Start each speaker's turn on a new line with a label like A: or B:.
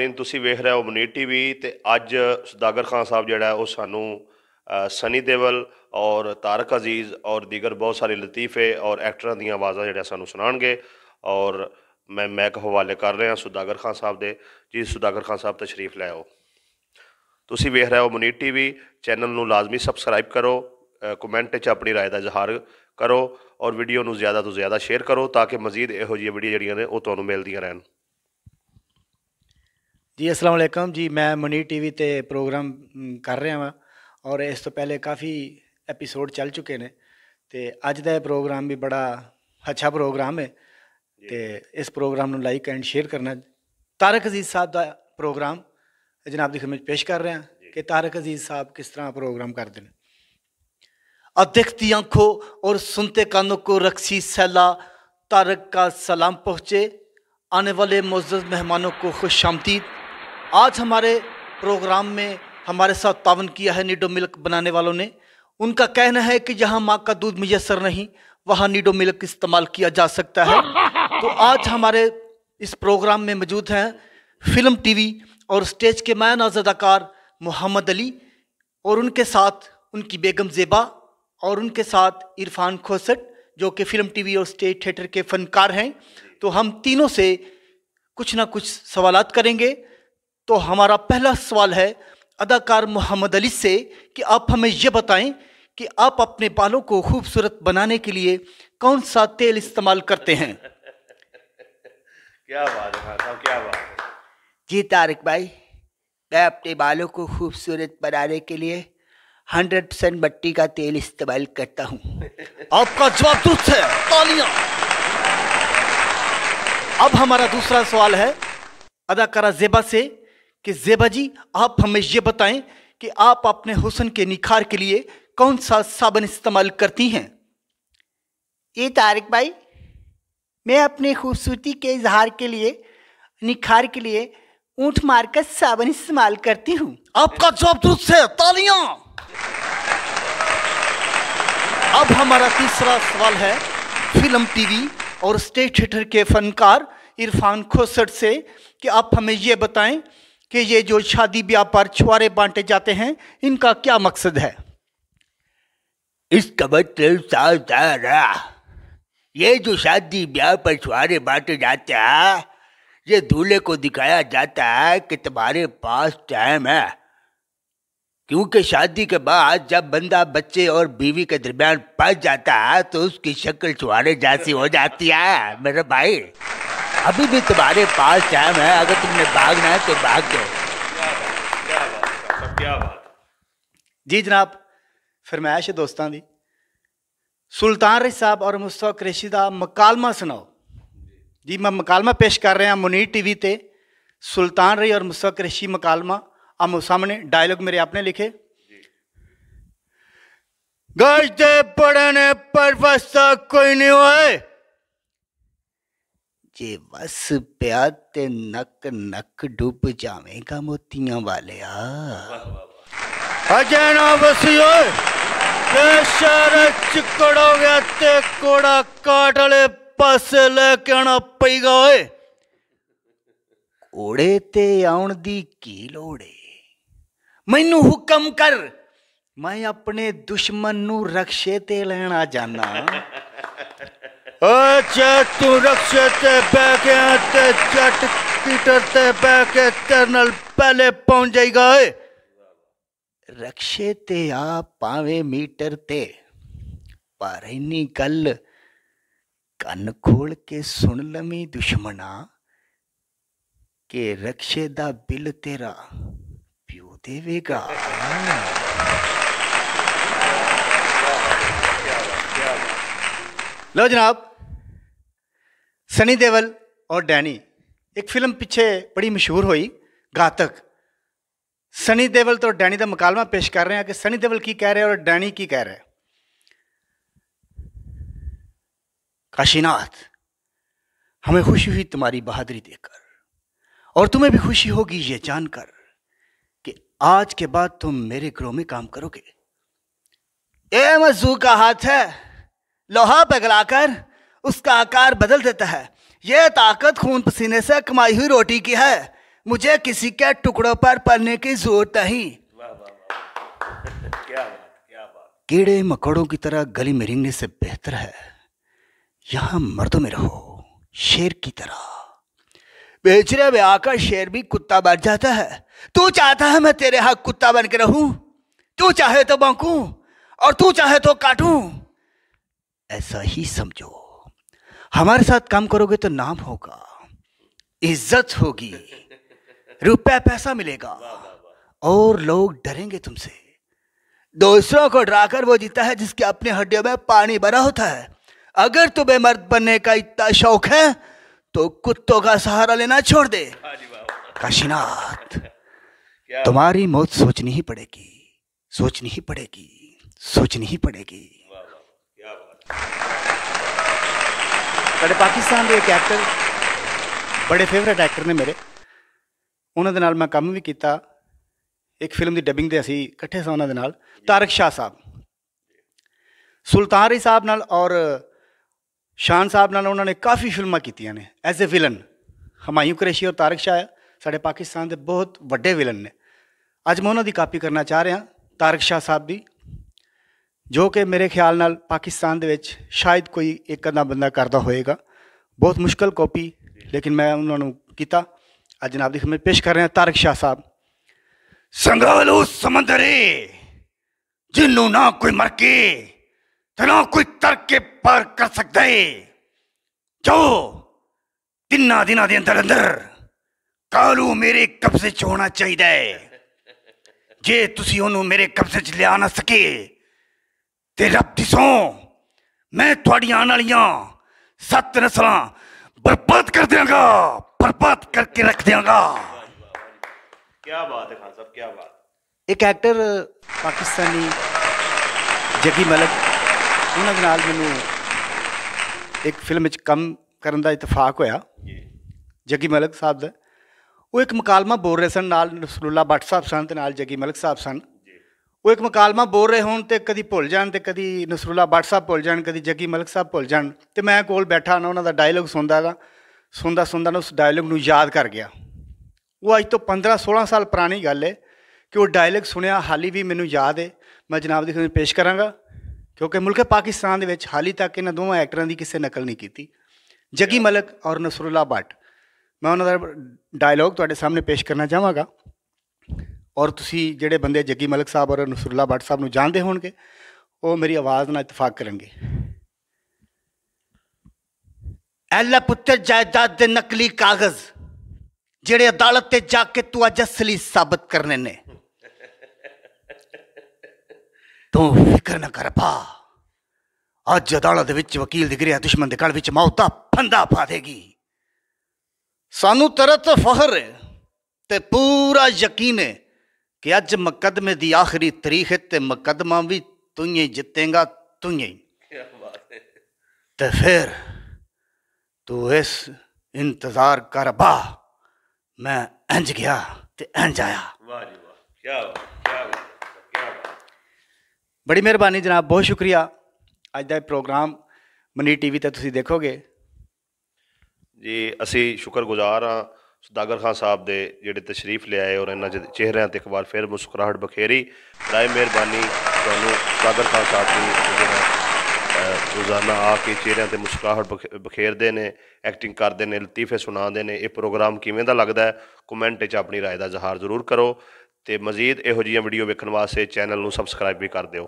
A: नाज़रीन तुसी वेख रहे हो मुनीर टीवी ते अज सौदागर खान साहब जिहड़ा वो सानू सनी देवल और तारक अजीज़ और दीगर बहुत सारे लतीफ़े और एक्टरां दी आवाज़ां जिहड़ा सानू सुनाणगे और मैं मैक हवाले कर रहा सौदागर खान साहब दे। जी सौदागर खान साहब तशरीफ लै आओ। तुसी वेख रहे हो मुनीर टीवी, चैनल नू लाजमी सबसक्राइब करो, कमेंट च अपनी राय का इजहार करो और वीडियो नू ज़्यादा तो ज़्यादा शेयर करो ताकि मजीद इहो जी वीडियो जड़ियां ने वो तुहानू मिलदियां रहन।
B: जी अस्सलाम वालेकुम जी, मैं मुनीर टीवी ते प्रोग्राम कर रहा वा और इस तो पहले काफ़ी एपीसोड चल चुके हैं तो अज का प्रोग्राम भी बड़ा अच्छा प्रोग्राम है तो इस प्रोग्राम को लाइक एंड शेयर करना। तारक अजीज़ साहब का प्रोग्राम जनाब की खिदमत पेश कर रहे हैं कि तारक अजीज़ साहब किस तरह प्रोग्राम करते हैं। देखती आंखों और सुनते कानों को रक्सी सैला, तारक का सलाम पहुँचे, आने वाले मुअज़्ज़ज़ मेहमानों को खुशामदीद। आज हमारे प्रोग्राम में हमारे साथ तावन किया है नीडो मिल्क बनाने वालों ने। उनका कहना है कि जहां माँ का दूध मुयस्सर नहीं वहां नीडो मिल्क इस्तेमाल किया जा सकता है। तो आज हमारे इस प्रोग्राम में मौजूद हैं फिल्म टीवी और स्टेज के मायनाज़ अदाकार मोहम्मद अली और उनके साथ उनकी बेगम ज़ेबा और उनके साथ इरफान खोसट जो कि फिल्म टीवी और स्टेज थिएटर के फनकार हैं। तो हम तीनों से कुछ ना कुछ सवालात करेंगे। तो हमारा पहला सवाल है अदाकार मोहम्मद अली से कि आप हमें यह बताएं कि आप अपने बालों को खूबसूरत बनाने के लिए कौन सा तेल इस्तेमाल करते हैं।
A: क्या बात है साहब, क्या बात है।
C: जी तारिक भाई, मैं अपने बालों को खूबसूरत बनाने के लिए 100% मिट्टी का तेल इस्तेमाल करता हूँ।
B: आपका जवाब दुरुस्त है, तालियां। अब हमारा दूसरा सवाल है अदाकारा ज़ेबा से कि ज़ेबा जी आप हमें ये बताएं कि आप अपने हुस्न के निखार के लिए कौन सा साबुन इस्तेमाल करती हैं।
C: ये तारिक भाई, मैं अपने खूबसूरती के इजहार के लिए निखार के लिए ऊँट मारकर साबुन इस्तेमाल करती हूँ।
B: आपका जवाब दुरुस्त है, तालियां। अब हमारा तीसरा सवाल है फिल्म टीवी और स्टेज थिएटर के फनकार इरफान खोसट से कि आप हमें ये बताएं कि ये जो शादी ब्याह पर छुआरे बांटे जाते हैं इनका क्या मकसद है।
C: इसका मतलब साफ रहा, ये जो शादी ब्याह पर छुआरे बांटे जाते हैं ये दूल्हे को दिखाया जाता है कि तुम्हारे पास टाइम है, क्योंकि शादी के बाद जब बंदा बच्चे और बीवी के दरमियान फंस जाता है तो उसकी शक्ल छुआरे जैसी हो जाती है। मेरे भाई अभी भी तुम्हारे पास टाइम है, अगर तुमने भागना है तो भाग दो।
A: क्या बात।
B: जी जनाब, फरमाइश है दोस्तों की सुल्तान रही साहब और मुस्तफा कुरैशी का मकालमा सुनाओ। जी मैं मकालमा पेश कर रहा मुनीर टीवी ते सुल्तान रही और मुस्तफा कुरैशी मकालमा आमो सामने। डायलॉग मेरे आपने लिखे। गजदे पढ़ने पर वस्ता कोई नहीं होए,
C: जे बस प्यार ते नक नक डूब जावेगा मोतियां वाले
B: अजय ना बसियो चिकड़ोगे ते कोड़ा काट वाले पासे लेके आना पेगा। ओए
C: कोड़े ते आउण दी की लोड़े,
B: मैनू हुक्म कर, मैं अपने दुश्मन नू रक्षे ते लेना जाना। अच्छा तू रक्षे ते बह के ते जट कीटर ते बह के टर्नल पहले पहुंच जाएगा।
C: रक्षे ते आ पावे मीटर ते, पर इन्नी गल कन खोल के सुन लमी दुश्मना के रक्षे दा बिल तेरा प्यो देवेगा।
B: लो जनाब, सनी देवल और डैनी एक फिल्म पीछे बड़ी मशहूर हुई घातक। सनी देवल तो डैनी का मुकालमा पेश कर रहे हैं कि सनी देवल की कह रहे हैं और डैनी की कह रहे हैं। काशीनाथ, हमें खुशी हुई तुम्हारी बहादुरी देखकर और तुम्हें भी खुशी होगी ये जानकर कि आज के बाद तुम मेरे ग्रोह में काम करोगे। ये मजदूर का हाथ है, लोहा पिघलाकर उसका आकार बदल देता है। यह ताकत खून पसीने से कमाई हुई रोटी की है।
C: मुझे किसी के टुकड़ों पर पलने की जरूरत नहीं।
A: वाह वाह वाह, क्या बात क्या बात।
C: कीड़े मकोड़ों की तरह गली में रेंगने से बेहतर है यहां मर्दों में रहो शेर की तरह। बेचरे में आकर शेर भी कुत्ता बन जाता है। तू चाहता है मैं तेरे हाथ कुत्ता बन के रहूं? तू चाहे तो भौंकूं और तू चाहे तो काटूं। ऐसा ही समझो, हमारे साथ काम करोगे तो नाम होगा, इज्जत होगी, रुपया पैसा मिलेगा और लोग डरेंगे तुमसे। दूसरों को डराकर वो जीता है जिसके अपने हड्डियों में पानी भरा होता है। अगर तुम्हें मर्द बनने का इतना शौक है तो कुत्तों का सहारा लेना छोड़ दे। काशीनाथ, तुम्हारी मौत सोचनी ही पड़ेगी, सोचनी ही पड़ेगी, सोचनी ही पड़ेगी।
B: ਸਾਡੇ ਪਾਕਿਸਤਾਨ ਦੇ ਇੱਕ ਐਕਟਰ ਬੜੇ ਫੇਵਰੇਟ ਐਕਟਰ ਨੇ ਮੇਰੇ, ਉਹਨਾਂ ਦੇ ਨਾਲ ਮੈਂ ਕੰਮ ਵੀ ਕੀਤਾ। ਇੱਕ ਫਿਲਮ ਦੀ ਡਬਿੰਗ ਤੇ ਅਸੀਂ ਇਕੱਠੇ ਸਾਂ ਉਹਨਾਂ ਦੇ ਨਾਲ। ਤਾਰਕ ਸ਼ਾਹ ਸਾਹਿਬ, ਸੁਲਤਾਨ ਅਲੀ ਸਾਹਿਬ ਨਾਲ ਔਰ ਸ਼ਾਨ ਸਾਹਿਬ ਨਾਲ ਉਹਨਾਂ ਨੇ ਕਾਫੀ ਫਿਲਮਾਂ ਕੀਤੀਆਂ ਨੇ as a villain. Humayun Qureshi ਔਰ ਤਾਰਕ ਸ਼ਾਹ ਸਾਡੇ ਪਾਕਿਸਤਾਨ ਦੇ ਬਹੁਤ ਵੱਡੇ ਵਿਲਨ ਨੇ। ਅੱਜ ਮੈਂ ਉਹਨਾਂ ਦੀ ਕਾਪੀ ਕਰਨਾ ਚਾਹ ਰਿਹਾ, ਤਾਰਕ ਸ਼ਾਹ ਸਾਹਿਬ ਦੀ, ਜੋ ਕਿ ਮੇਰੇ ਖਿਆਲ ਨਾਲ ਪਾਕਿਸਤਾਨ ਦੇ ਵਿੱਚ ਸ਼ਾਇਦ ਕੋਈ ਇੱਕ ਅੱਧਾ ਬੰਦਾ ਕਰਦਾ ਹੋਏਗਾ। ਬਹੁਤ ਮੁਸ਼ਕਲ ਕਾਪੀ, ਲੇਕਿਨ ਮੈਂ ਉਹਨਾਂ ਨੂੰ ਕੀਤਾ। ਅੱਜ ਜਨਾਬ ਦੀ ਖਿਦਮਤ ਪੇਸ਼ ਕਰ ਰਿਹਾ ਤਾਰਕ ਸ਼ਾਹ ਸਾਹਿਬ।
C: ਸੰਗਾਲੋ ਸਮੁੰਦਰੇ ਜਿਹਨੂੰ ਨਾ ਕੋਈ ਮਰ ਕੇ ਤੇ ਨਾ ਕੋਈ ਤਰ ਕੇ ਪਾਰ ਕਰ ਸਕਦਾ ਏ, ਜੋ 3 ਦਿਨਾਂ ਦੇ ਅੰਦਰ ਅੰਦਰ ਕਾਲੂ ਮੇਰੇ ਕਬਜ਼ੇ 'ਚ ਹੋਣਾ ਚਾਹੀਦਾ ਹੈ। ਜੇ ਤੁਸੀਂ ਉਹਨੂੰ ਮੇਰੇ ਕਬਜ਼ੇ 'ਚ ਲਿਆ ਨਾ ਸਕੇ ਤੇ ਰੱਬ ਦੀ ਸਹੁੰ ਮੈਂ ਤੁਹਾਡੀਆਂ ਆਉਣ ਵਾਲੀਆਂ 7 ਨਸਲਾਂ बर्बाद कर देगा, बर्बाद करके रख देगा।
A: क्या बात है खान साहब, क्या बात।
B: ਇੱਕ ਐਕਟਰ ਪਾਕਿਸਤਾਨੀ ਜੱਗੀ ਮਲਕ, ਉਹਨਾਂ ਦੇ ਨਾਲ ਮੈਨੂੰ ਇੱਕ ਫਿਲਮ ਵਿੱਚ ਕੰਮ ਕਰਨ ਦਾ ਇਤਫਾਕ ਹੋਇਆ। ਜੱਗੀ ਮਲਕ ਸਾਹਿਬ ਦਾ ਉਹ ਇੱਕ ਮੁਕਾਲਮਾ ਬੋਲ ਰਹੇ ਸਨ, ਨਾਲ ਨਸਰੁੱਲਾ ਭੱਟ ਸਾਹਿਬ ਸਨ ਤੇ ਨਾਲ ਜੱਗੀ ਮਲਕ ਸਾਹਿਬ ਸਨ। ਉਹ ਇੱਕ ਮੁਕਾਲਮਾ ਬੋਲ ਰਹੇ ਹੋਣ ਤੇ ਕਦੀ ਭੁੱਲ ਜਾਣ, ਤੇ ਕਦੀ ਨਸਰੁੱਲਾ ਭੱਟ ਸਾਹਿਬ ਭੁੱਲ ਜਾਣ, ਕਦੀ ਜੱਗੀ ਮਲਕ ਸਾਹਿਬ ਭੁੱਲ ਜਾਣ, ਤੇ ਮੈਂ ਕੋਲ ਬੈਠਾ ਨਾ ਉਹਨਾਂ ਦਾ ਡਾਇਲੋਗ ਸੁਣਦਾ ਗਾ। ਸੁਣਦਾ ਨਾ ਉਸ ਡਾਇਲੋਗ ਨੂੰ ਯਾਦ ਕਰ ਗਿਆ। ਉਹ ਅੱਜ ਤੋਂ 15-16 ਸਾਲ ਪੁਰਾਣੀ ਗੱਲ ਹੈ ਕਿ ਉਹ ਡਾਇਲੋਗ ਸੁਣਿਆ, ਹਾਲੀ ਵੀ ਮੈਨੂੰ ਯਾਦ ਹੈ। ਮੈਂ ਜਨਾਬ ਦੀ ਖਿਦਮਤ ਪੇਸ਼ ਕਰਾਂਗਾ, ਕਿਉਂਕਿ ਮੁਲਕ ਪਾਕਿਸਤਾਨ ਦੇ ਵਿੱਚ ਹਾਲੀ ਤੱਕ ਇਹਨਾਂ ਦੋਵਾਂ ਐਕਟਰਾਂ ਦੀ ਕਿਸੇ ਨਕਲ ਨਹੀਂ ਕੀਤੀ, ਜੱਗੀ ਮਲਕ ਔਰ ਨਸਰੁੱਲਾ ਭੱਟ। ਮੈਂ ਉਹਨਾਂ ਦਾ ਡਾਇਲੋਗ ਤੁਹਾਡੇ ਸਾਹਮਣੇ ਪੇਸ਼ ਕਰਨਾ ਚਾਹਾਂਗਾ, ਔਰ ਤੁਸੀਂ ਜਿਹੜੇ ਬੰਦੇ ਜੱਗੀ ਮਲਕ ਸਾਹਿਬ ਔਰ ਨਸਰੁੱਲਾ ਭੱਟ ਸਾਹਿਬ ਨੂੰ ਜਾਣਦੇ ਹੋਣਗੇ ਉਹ ਮੇਰੀ ਆਵਾਜ਼ ਨਾਲ ਇਤਫਾਕ ਕਰਨਗੇ।
C: ਐਲਾ ਪੁੱਤਰ ਜਾਇਦਾਦ ਦੇ ਨਕਲੀ ਕਾਗਜ਼ ਜਿਹੜੇ ਅਦਾਲਤ ਤੇ ਜਾ ਕੇ ਤੂੰ ਅੱਜ ਅਸਲੀ ਸਾਬਤ ਕਰਨੇ ਨੇ। ਤੂੰ ਫਿਕਰ ਨਾ ਕਰ ਪਾ, ਅੱਜ ਅਦਾਲਤ ਦੇ ਵਿੱਚ ਵਕੀਲ ਦੀ ਗਿਰਿਆ ਦੁਸ਼ਮਣ ਦੇ ਗਲ ਵਿੱਚ ਮੌਤ ਦਾ ਫੰਦਾ ਪਾ ਦੇਗੀ। ਸਾਨੂੰ ਤੇਰੇ ਤੇ ਫਖਰ ਹੈ ਤੇ ਪੂਰਾ ਯਕੀਨ ਹੈ ਕਿ ਅੱਜ ਮੁਕੱਦਮੇ ਦੀ ਆਖਰੀ ਤਾਰੀਖ ਹੈ ਤੇ ਮੁਕੱਦਮਾ ਵੀ ਤੂੰ ਹੀ ਜਿੱਤੇਗਾ, ਤੂੰ ਹੀ। ਤੇ ਫਿਰ ਤੂੰ ਇਸ ਇੰਤਜ਼ਾਰ ਕਰ ਬਾ, ਮੈਂ ਇੰਝ ਗਿਆ ਤੇ ਇੰਝ ਆਇਆ।
A: ਵਾਹ ਜੀ ਵਾਹ, ਕੀ ਬਾਤ, ਕੀ ਬਾਤ, ਕੀ ਬਾਤ।
B: ਬੜੀ ਮਿਹਰਬਾਨੀ ਜਨਾਬ, ਬਹੁਤ ਸ਼ੁਕਰੀਆ। ਅੱਜ ਦਾ ਇਹ ਪ੍ਰੋਗਰਾਮ ਮਨੀ TV ਤੇ ਤੁਸੀਂ ਦੇਖੋਗੇ
A: ਜੀ। ਅਸੀਂ ਸ਼ੁਕਰਗੁਜ਼ਾਰ ਹਾਂ ਸੁਦਾਗਰ ਖਾਨ ਸਾਹਿਬ ਦੇ ਜਿਹੜੇ ਤਸ਼ਰੀਫ ਲਿਆਏ ਔਰ ਇਹਨਾਂ ਚਿਹਰਿਆਂ 'ਤੇ ਇੱਕ ਵਾਰ ਫਿਰ ਮੁਸਕਰਾਹਟ ਬਖੇਰੀ। ਬਰਾਏ ਮਿਹਰਬਾਨੀ ਤੁਹਾਨੂੰ ਸੁਦਾਗਰ ਖਾਨ ਸਾਹਿਬ ਦੀ ਜਿਹੜਾ ਰੋਜ਼ਾਨਾ ਆ ਕੇ ਚਿਹਰਿਆਂ 'ਤੇ ਮੁਸਕਰਾਹਟ ਬਖੇਰਦੇ ਨੇ, ਐਕਟਿੰਗ ਕਰਦੇ ਨੇ, ਲਤੀਫੇ ਸੁਣਾਉਂਦੇ ਨੇ। ਇਹ ਪ੍ਰੋਗਰਾਮ ਕਿਵੇਂ ਦਾ ਲੱਗਦਾ ਹੈ ਕਮੈਂਟ 'ਚ ਆਪਣੀ ਰਾਏ ਦਾ ਇਜ਼ਹਾਰ ਜ਼ਰੂਰ ਕਰੋ, ਅਤੇ ਮਜ਼ੀਦ ਇਹੋ ਜਿਹੀਆਂ ਵੀਡੀਓ ਵੇਖਣ ਵਾਸਤੇ ਚੈਨਲ ਨੂੰ ਸਬਸਕ੍ਰਾਈਬ ਵੀ ਕਰ ਦਿਓ।